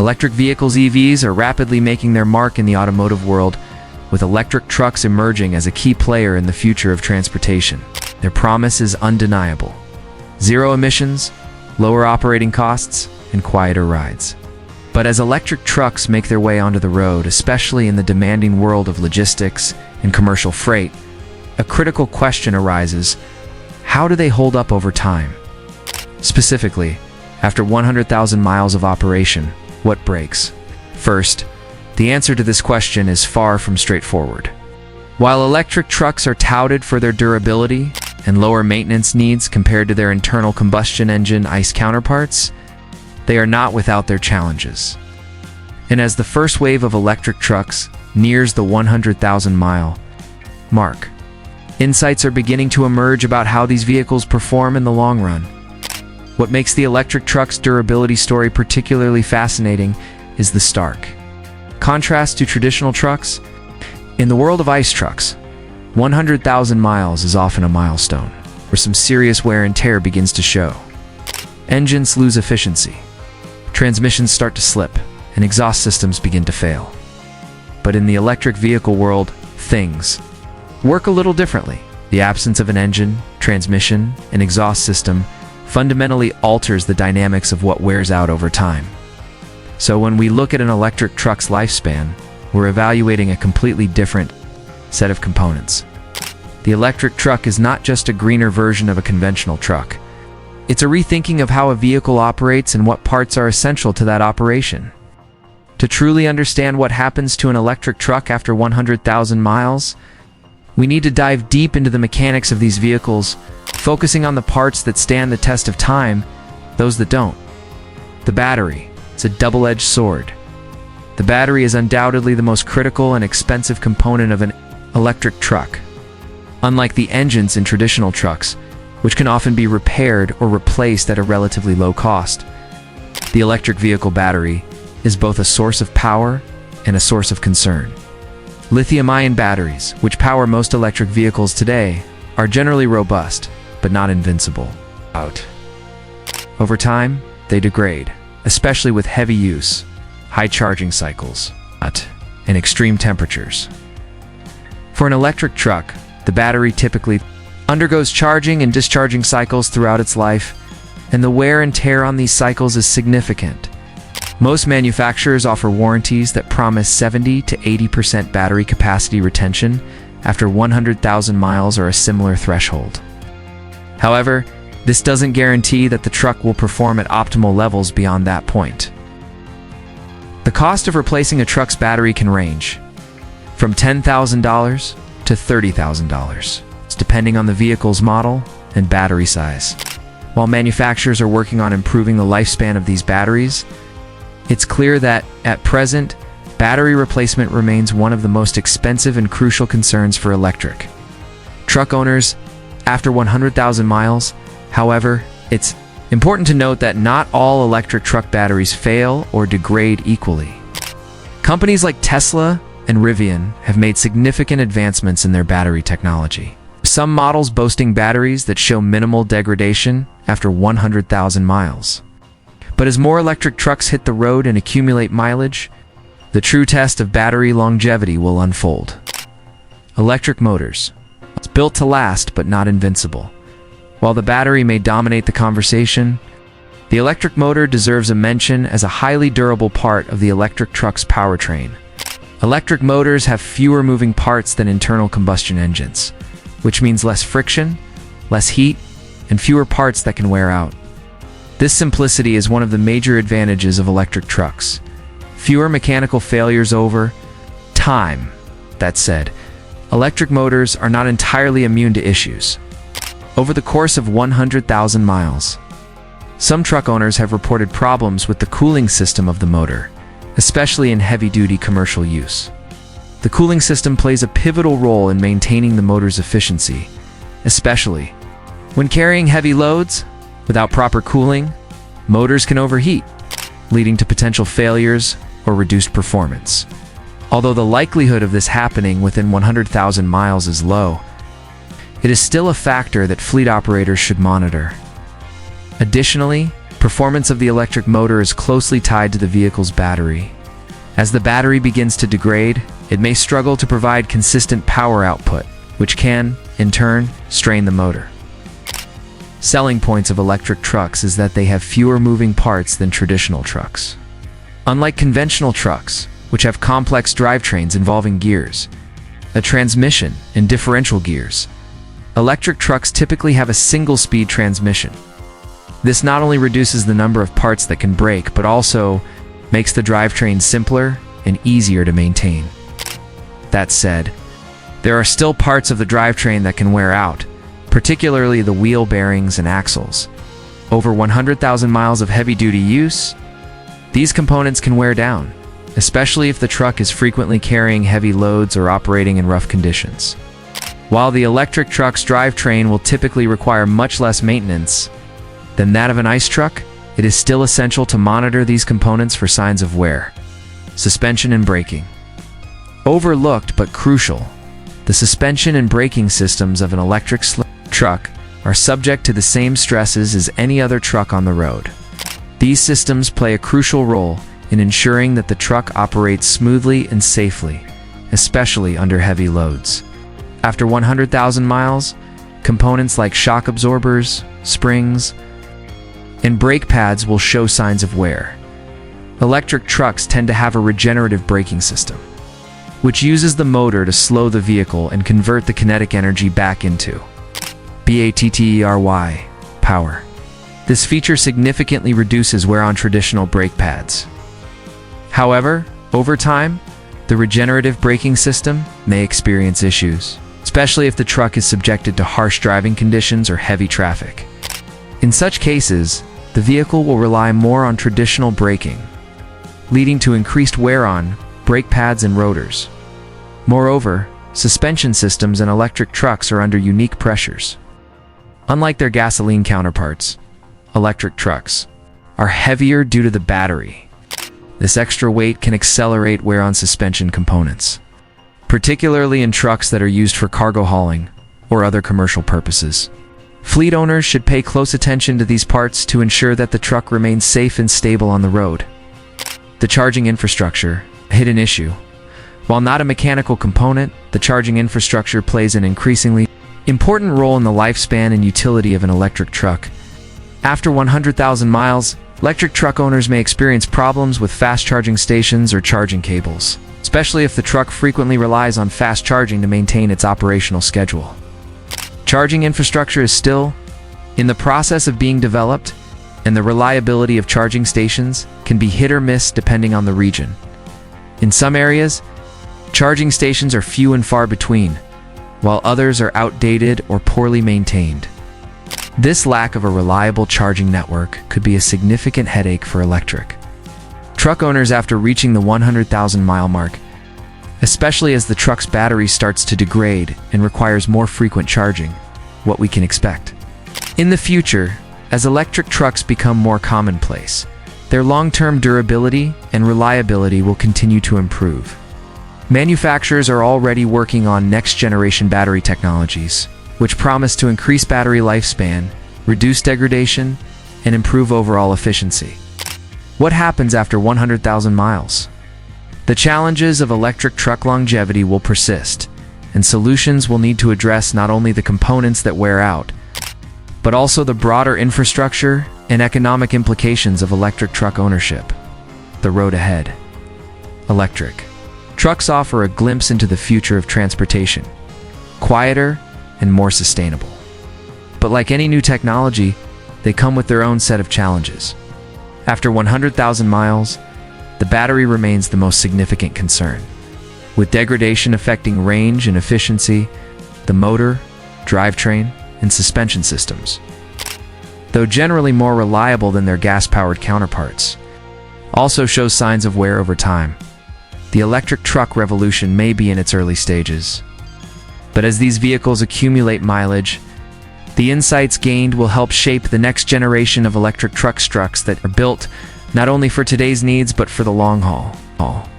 Electric vehicles (EVs) are rapidly making their mark in the automotive world, with electric trucks emerging as a key player in the future of transportation. Their promise is undeniable: zero emissions, lower operating costs, and quieter rides. But as electric trucks make their way onto the road, especially in the demanding world of logistics and commercial freight, a critical question arises: how do they hold up over time? Specifically, after 100,000 miles of operation, what breaks? First, the answer to this question is far from straightforward. While electric trucks are touted for their durability and lower maintenance needs compared to their internal combustion engine ICE counterparts, they are not without their challenges. And as the first wave of electric trucks nears the 100,000-mile mark, insights are beginning to emerge about how these vehicles perform in the long run. What makes the electric truck's durability story particularly fascinating is the stark contrast to traditional trucks. In the world of ICE trucks, 100,000 miles is often a milestone, where some serious wear and tear begins to show. Engines lose efficiency, transmissions start to slip, and exhaust systems begin to fail. But in the electric vehicle world, things work a little differently. The absence of an engine, transmission, and exhaust system fundamentally alters the dynamics of what wears out over time. So when we look at an electric truck's lifespan, we're evaluating a completely different set of components. The electric truck is not just a greener version of a conventional truck. It's a rethinking of how a vehicle operates and what parts are essential to that operation. To truly understand what happens to an electric truck after 100,000 miles, we need to dive deep into the mechanics of these vehicles, focusing on the parts that stand the test of time, those that don't. The battery. It's a double-edged sword. The battery is undoubtedly the most critical and expensive component of an electric truck. Unlike the engines in traditional trucks, which can often be repaired or replaced at a relatively low cost, the electric vehicle battery is both a source of power and a source of concern. Lithium-ion batteries, which power most electric vehicles today, are generally robust, but not invincible. Over time, they degrade, especially with heavy use, high charging cycles, and extreme temperatures. For an electric truck, the battery typically undergoes charging and discharging cycles throughout its life, and the wear and tear on these cycles is significant. Most manufacturers offer warranties that promise 70 to 80% battery capacity retention after 100,000 miles or a similar threshold. However, this doesn't guarantee that the truck will perform at optimal levels beyond that point. The cost of replacing a truck's battery can range from $10,000 to $30,000, depending on the vehicle's model and battery size. While manufacturers are working on improving the lifespan of these batteries, it's clear that, at present, battery replacement remains one of the most expensive and crucial concerns for electric truck owners after 100,000 miles. However, it's important to note that not all electric truck batteries fail or degrade equally. Companies like Tesla and Rivian have made significant advancements in their battery technology. Some models boasting batteries that show minimal degradation after 100,000 miles. But as more electric trucks hit the road and accumulate mileage, the true test of battery longevity will unfold. Electric motors. It's built to last, but not invincible. While the battery may dominate the conversation, the electric motor deserves a mention as a highly durable part of the electric truck's powertrain. Electric motors have fewer moving parts than internal combustion engines, which means less friction, less heat, and fewer parts that can wear out. This simplicity is one of the major advantages of electric trucks. Fewer mechanical failures over time. That said, electric motors are not entirely immune to issues. Over the course of 100,000 miles, some truck owners have reported problems with the cooling system of the motor, especially in heavy-duty commercial use. The cooling system plays a pivotal role in maintaining the motor's efficiency, especially when carrying heavy loads. Without proper cooling, motors can overheat, leading to potential failures or reduced performance. Although the likelihood of this happening within 100,000 miles is low, it is still a factor that fleet operators should monitor. Additionally, Performance of the electric motor is closely tied to the vehicle's battery. As the battery begins to degrade, it may struggle to provide consistent power output, which can, in turn, strain the motor. Selling points of electric trucks is that they have fewer moving parts than traditional trucks. Unlike conventional trucks, which have complex drivetrains involving gears, a transmission, and differential gears, electric trucks typically have a single-speed transmission. This not only reduces the number of parts that can break, but also makes the drivetrain simpler and easier to maintain. That said, there are still parts of the drivetrain that can wear out, particularly the wheel bearings and axles. Over 100,000 miles of heavy-duty use, these components can wear down, especially if the truck is frequently carrying heavy loads or operating in rough conditions. While the electric truck's drivetrain will typically require much less maintenance than that of an ICE truck, it is still essential to monitor these components for signs of wear. Suspension and braking. Overlooked but crucial, the suspension and braking systems of an electric truck are subject to the same stresses as any other truck on the road. These systems play a crucial role in ensuring that the truck operates smoothly and safely, especially under heavy loads. After 100,000 miles, components like shock absorbers, springs, and brake pads will show signs of wear. Electric trucks tend to have a regenerative braking system, which uses the motor to slow the vehicle and convert the kinetic energy back into battery power. This feature significantly reduces wear on traditional brake pads. However, over time, the regenerative braking system may experience issues, especially if the truck is subjected to harsh driving conditions or heavy traffic. In such cases, the vehicle will rely more on traditional braking, leading to increased wear on brake pads and rotors. Moreover, suspension systems in electric trucks are under unique pressures. Unlike their gasoline counterparts, electric trucks are heavier due to the battery. This extra weight can accelerate wear on suspension components, particularly in trucks that are used for cargo hauling or other commercial purposes. Fleet owners should pay close attention to these parts to ensure that the truck remains safe and stable on the road. The charging infrastructure, a hidden issue. While not a mechanical component, the charging infrastructure plays an increasingly important role in the lifespan and utility of an electric truck. After 100,000 miles, electric truck owners may experience problems with fast charging stations or charging cables, especially if the truck frequently relies on fast charging to maintain its operational schedule. Charging infrastructure is still in the process of being developed, and the reliability of charging stations can be hit or miss depending on the region. In some areas, charging stations are few and far between, while others are outdated or poorly maintained. This lack of a reliable charging network could be a significant headache for electric truck owners after reaching the 100,000-mile mark, especially as the truck's battery starts to degrade and requires more frequent charging. What we can expect. In the future, as electric trucks become more commonplace, their long-term durability and reliability will continue to improve. Manufacturers are already working on next-generation battery technologies, which promise to increase battery lifespan, reduce degradation, and improve overall efficiency. What happens after 100,000 miles? The challenges of electric truck longevity will persist, and solutions will need to address not only the components that wear out, but also the broader infrastructure and economic implications of electric truck ownership. The road ahead. Electric trucks offer a glimpse into the future of transportation, quieter and more sustainable. But like any new technology, they come with their own set of challenges. After 100,000 miles, the battery remains the most significant concern, with degradation affecting range and efficiency, the motor, drivetrain, and suspension systems. Though generally more reliable than their gas-powered counterparts, also shows signs of wear over time. The electric truck revolution may be in its early stages, but as these vehicles accumulate mileage, the insights gained will help shape the next generation of electric trucks that are built not only for today's needs but for the long haul.